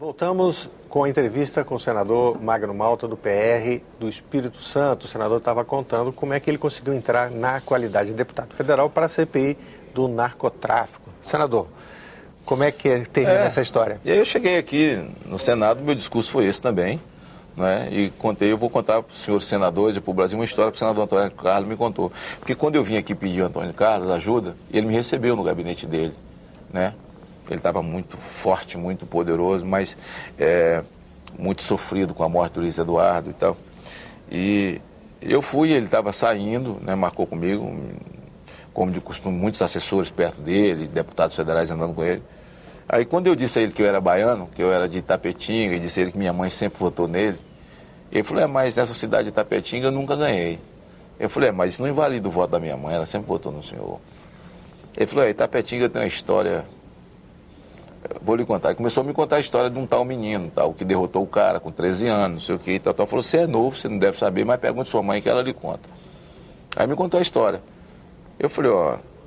Voltamos com a entrevista com o senador Magno Malta, do PR do Espírito Santo. O senador estava contando como é que ele conseguiu entrar na qualidade de deputado federal para a CPI do narcotráfico. Senador, como é que termina essa história? E aí eu cheguei aqui no Senado, meu discurso foi esse também, né? E eu vou contar para os senhores senadores e para o Brasil uma história que o senador Antônio Carlos me contou. Porque quando eu vim aqui pedir ao Antônio Carlos ajuda, ele me recebeu no gabinete dele, né? Ele estava muito forte, muito poderoso, mas muito sofrido com a morte do Luiz Eduardo e tal. E eu fui, ele estava saindo, né, marcou comigo, como de costume, muitos assessores perto dele, deputados federais andando com ele. Aí quando eu disse a ele que eu era baiano, que eu era de Itapetinga, e disse a ele que minha mãe sempre votou nele, ele falou, mas nessa cidade de Itapetinga eu nunca ganhei. Eu falei, mas isso não invalida o voto da minha mãe, ela sempre votou no senhor. Ele falou, Itapetinga tem uma história... Vou lhe contar. Ele começou a me contar a história de um tal menino, tal, que derrotou o cara com 13 anos, não sei o que, e tal. Falou, você é novo, você não deve saber, mas pergunte sua mãe que ela lhe conta. Aí me contou a história. Eu falei,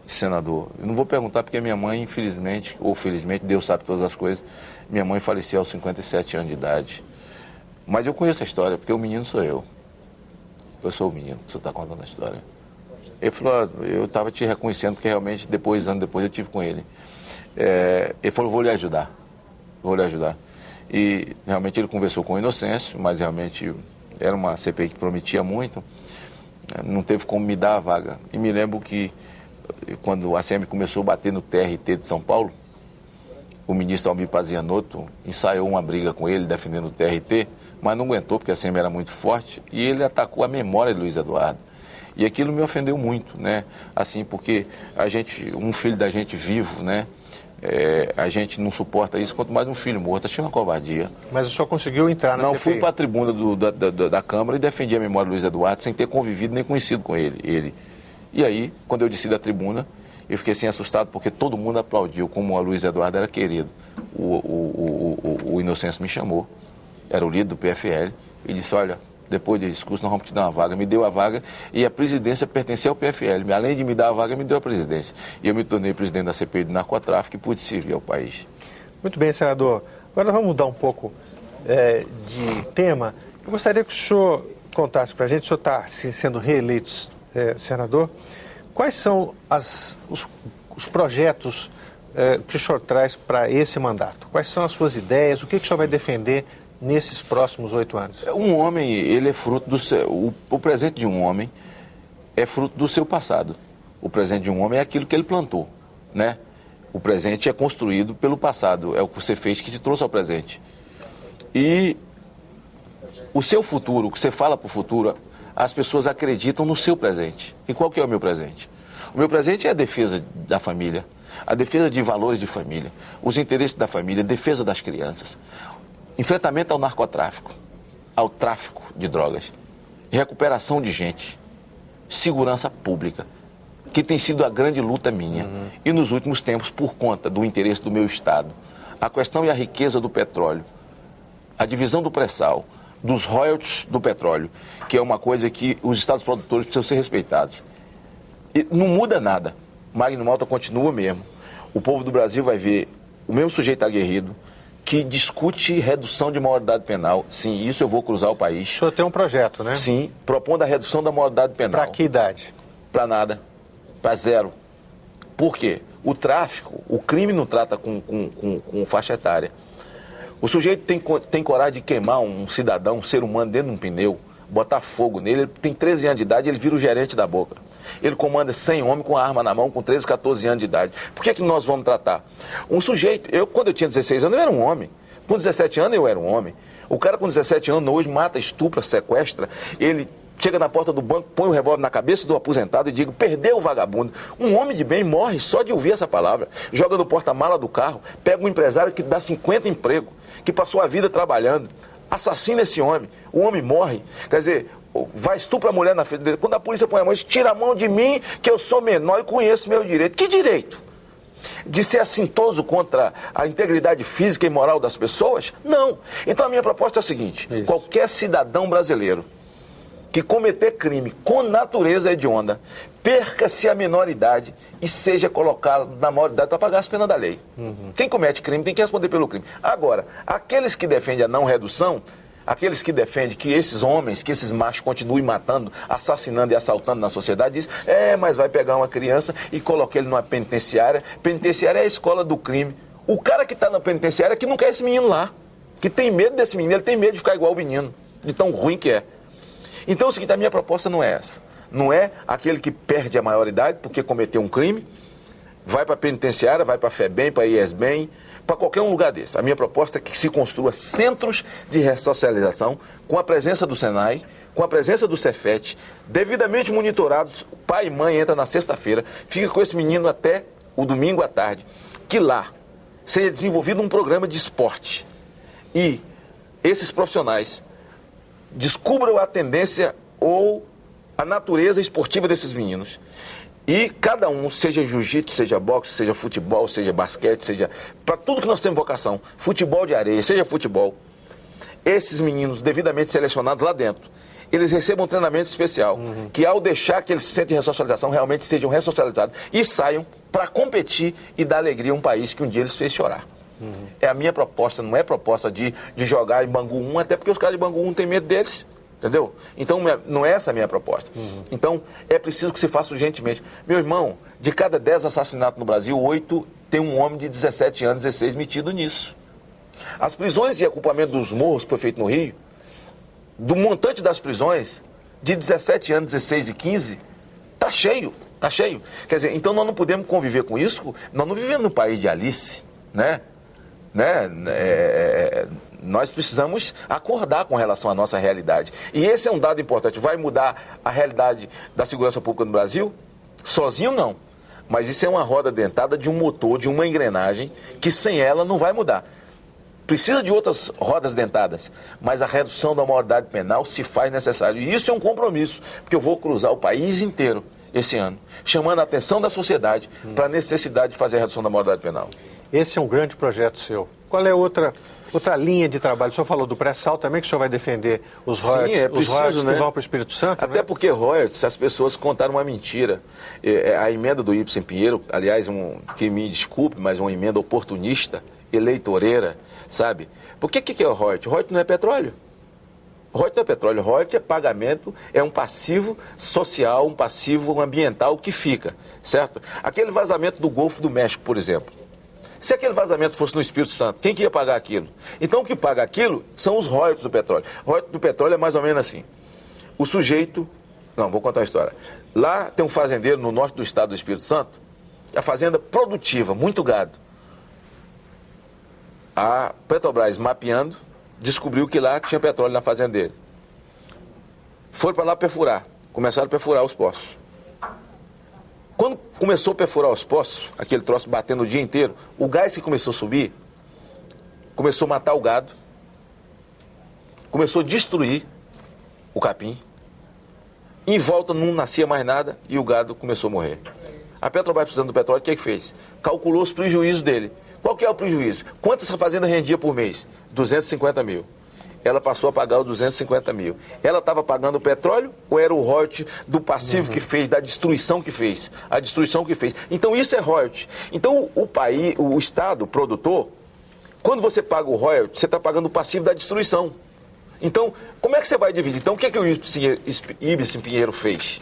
senador, eu não vou perguntar porque minha mãe, infelizmente, ou felizmente, Deus sabe todas as coisas, minha mãe faleceu aos 57 anos de idade. Mas eu conheço a história, porque o menino sou eu. Eu sou o menino que você está contando a história. Ele falou, eu estava te reconhecendo, porque realmente, anos depois, eu tive com ele. Ele falou, vou lhe ajudar. E realmente ele conversou com o Inocêncio, mas realmente era uma CPI que prometia muito, não teve como me dar a vaga. E me lembro que quando a ACM começou a bater no TRT de São Paulo, o ministro Almir Pazianotto ensaiou uma briga com ele, defendendo o TRT, mas não aguentou porque a ACM era muito forte e ele atacou a memória de Luiz Eduardo. E aquilo me ofendeu muito, né? Assim, porque um filho da gente vivo, né? A gente não suporta isso, quanto mais um filho morto. Achei uma covardia. Mas o senhor conseguiu entrar na CPI? Não, fui para a tribuna da Câmara e defendi a memória do Luiz Eduardo sem ter convivido nem conhecido com ele. E aí, quando eu desci da tribuna, eu fiquei assim assustado porque todo mundo aplaudiu como o Luiz Eduardo era querido. O Inocêncio me chamou, era o líder do PFL, e disse, olha, depois desse discurso nós vamos te dar uma vaga. Me deu a vaga e a presidência pertencia ao PFL. Além de me dar a vaga, me deu a presidência. E eu me tornei presidente da CPI do narcotráfico e pude servir ao país. Muito bem, senador. Agora vamos mudar um pouco de tema. Eu gostaria que o senhor contasse para a gente, o senhor está sendo reeleito senador, quais são os projetos que o senhor traz para esse mandato? Quais são as suas ideias? O que o senhor vai defender nesses próximos 8 anos? Um homem, ele é fruto do seu... O presente de um homem é fruto do seu passado. O presente de um homem é aquilo que ele plantou, né? O presente é construído pelo passado, é o que você fez que te trouxe ao presente. E o seu futuro, o que você fala para o futuro, as pessoas acreditam no seu presente. E qual que é o meu presente? O meu presente é a defesa da família, a defesa de valores de família, os interesses da família, a defesa das crianças. Enfrentamento ao narcotráfico, ao tráfico de drogas, recuperação de gente, segurança pública, que tem sido a grande luta minha. E nos últimos tempos, por conta do interesse do meu Estado, a questão e a riqueza do petróleo, a divisão do pré-sal, dos royalties do petróleo, que é uma coisa que os estados produtores precisam ser respeitados. E não muda nada. Magno Malta continua o mesmo. O povo do Brasil vai ver o mesmo sujeito aguerrido, que discute redução de maioridade penal. Sim, isso eu vou cruzar o país. O senhor tem um projeto, né? Sim, propondo a redução da maioridade penal. Para que idade? Para nada. Para zero. Por quê? O tráfico, o crime não trata com faixa etária. O sujeito tem coragem de queimar um cidadão, um ser humano dentro de um pneu, botar fogo nele, ele tem 13 anos de idade, ele vira o gerente da Boca. Ele comanda 100 homens com a arma na mão, com 13, 14 anos de idade. Por que nós vamos tratar? Um sujeito, quando eu tinha 16 anos, eu era um homem. Com 17 anos, eu era um homem. O cara com 17 anos hoje mata, estupra, sequestra, ele chega na porta do banco, põe o revólver na cabeça do aposentado e diz, perdeu o vagabundo. Um homem de bem morre só de ouvir essa palavra. Joga no porta-mala do carro, pega um empresário que dá 50 empregos, que passou a vida trabalhando, assassina esse homem, o homem morre. Quer dizer, vai estupra a mulher na frente dele. Quando a polícia põe a mão, tira a mão de mim, que eu sou menor e conheço meu direito. Que direito? De ser assintoso contra a integridade física e moral das pessoas? Não. Então a minha proposta é a seguinte, qualquer cidadão brasileiro que cometer crime com natureza hedionda, perca-se a menoridade e seja colocado na maioridade para pagar as penas da lei. Quem comete crime tem que responder pelo crime. Agora, aqueles que defendem a não redução, aqueles que defendem que esses homens, que esses machos continuem matando, assassinando e assaltando na sociedade, dizem, mas vai pegar uma criança e colocar ele numa penitenciária. Penitenciária é a escola do crime. O cara que está na penitenciária é que não quer esse menino lá, que tem medo desse menino, ele tem medo de ficar igual o menino, de tão ruim que é. Então, é o seguinte, a minha proposta não é essa. Não é aquele que perde a maioridade porque cometeu um crime, vai para a penitenciária, vai para a FEBEM, para a IESBEM, para qualquer um lugar desse. A minha proposta é que se construa centros de ressocialização com a presença do SENAI, com a presença do Cefet, devidamente monitorados. O pai e mãe entram na sexta-feira, fica com esse menino até o domingo à tarde, que lá seja desenvolvido um programa de esporte e esses profissionais descubram a tendência ou a natureza esportiva desses meninos. E cada um, seja jiu-jitsu, seja boxe, seja futebol, seja basquete, seja... Para tudo que nós temos vocação, futebol de areia, seja futebol, esses meninos devidamente selecionados lá dentro, eles recebam um treinamento especial, que ao deixar que eles se sentem ressocialização, realmente sejam ressocializados e saiam para competir e dar alegria a um país que um dia eles fez chorar. É a minha proposta, não é proposta de jogar em Bangu 1, até porque os caras de Bangu 1 têm medo deles, entendeu? Então não é essa a minha proposta. Então é preciso que se faça urgentemente. Meu irmão, de cada 10 assassinatos no Brasil, 8 tem um homem de 17 anos, 16 metido nisso. As prisões e ocupamento dos morros que foi feito no Rio, do montante das prisões, de 17 anos, 16 e 15, tá cheio, tá cheio. Quer dizer, então nós não podemos conviver com isso, nós não vivemos num país de Alice, né? Nós precisamos acordar com relação à nossa realidade. E esse é um dado importante. Vai mudar a realidade da segurança pública no Brasil? Sozinho não. Mas isso é uma roda dentada de um motor, de uma engrenagem, que sem ela não vai mudar. Precisa de outras rodas dentadas, mas a redução da maioridade penal se faz necessário. E isso é um compromisso, porque eu vou cruzar o país inteiro esse ano, chamando a atenção da sociedade para a necessidade de fazer a redução da maioridade penal. Esse é um grande projeto seu. Qual é outra linha de trabalho? O senhor falou do pré-sal também, que o senhor vai defender os royalties, Sim, é preciso, os royalties né? que vão para o Espírito Santo? Até porque royalties, as pessoas contaram uma mentira. A emenda do Ibsen Pinheiro, aliás, que me desculpe, mas uma emenda oportunista, eleitoreira, sabe? Por que é o royalties? Royalties não é petróleo. Royalties não é petróleo, royalties é pagamento, é um passivo social, um passivo ambiental que fica, certo? Aquele vazamento do Golfo do México, por exemplo. Se aquele vazamento fosse no Espírito Santo, quem que ia pagar aquilo? Então o que paga aquilo são os royalties do petróleo. O royalties do petróleo é mais ou menos assim. O sujeito... Não, vou contar a história. Lá tem um fazendeiro no norte do estado do Espírito Santo, a fazenda produtiva, muito gado. A Petrobras, mapeando, descobriu que lá tinha petróleo na fazenda dele. Foram para lá perfurar, começaram a perfurar os poços. Quando começou a perfurar os poços, aquele troço batendo o dia inteiro, o gás que começou a subir, começou a matar o gado, começou a destruir o capim, em volta não nascia mais nada e o gado começou a morrer. A Petrobras, precisando do petróleo, o que é que fez? Calculou os prejuízos dele. Qual que é o prejuízo? Quanto essa fazenda rendia por mês? 250 mil. Ela passou a pagar os 250 mil. Ela estava pagando o petróleo ou era o royalty do passivo que fez, da destruição que fez? A destruição que fez. Então isso é royalty. Então o país, o Estado, o produtor, quando você paga o royalty, você está pagando o passivo da destruição. Então, como é que você vai dividir? Então o que o Ibsen Pinheiro fez?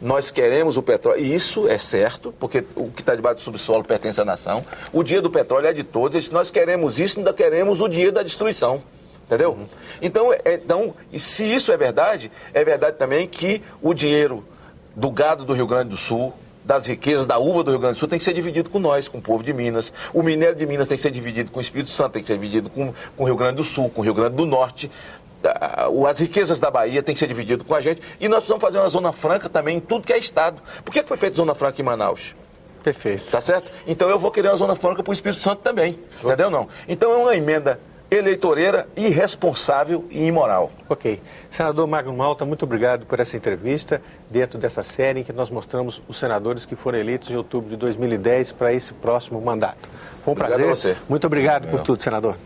Nós queremos o petróleo, e isso é certo, porque o que está debaixo do subsolo pertence à nação. O dia do petróleo é de todos, nós queremos isso, ainda queremos o dia da destruição. Entendeu? Então, se isso é verdade também que o dinheiro do gado do Rio Grande do Sul, das riquezas da uva do Rio Grande do Sul, tem que ser dividido com nós, com o povo de Minas. O minério de Minas tem que ser dividido com o Espírito Santo, tem que ser dividido com o Rio Grande do Sul, com o Rio Grande do Norte. As riquezas da Bahia tem que ser dividido com a gente. E nós precisamos fazer uma zona franca também em tudo que é estado. Por que foi feita zona franca em Manaus? Perfeito. Tá certo? Então eu vou querer uma zona franca para o Espírito Santo também. Entendeu não? Então é uma emenda eleitoreira, irresponsável e imoral. Ok. Senador Magno Malta, muito obrigado por essa entrevista dentro dessa série em que nós mostramos os senadores que foram eleitos em outubro de 2010 para esse próximo mandato. Foi um prazer. Obrigado a você. Muito obrigado por tudo, senador.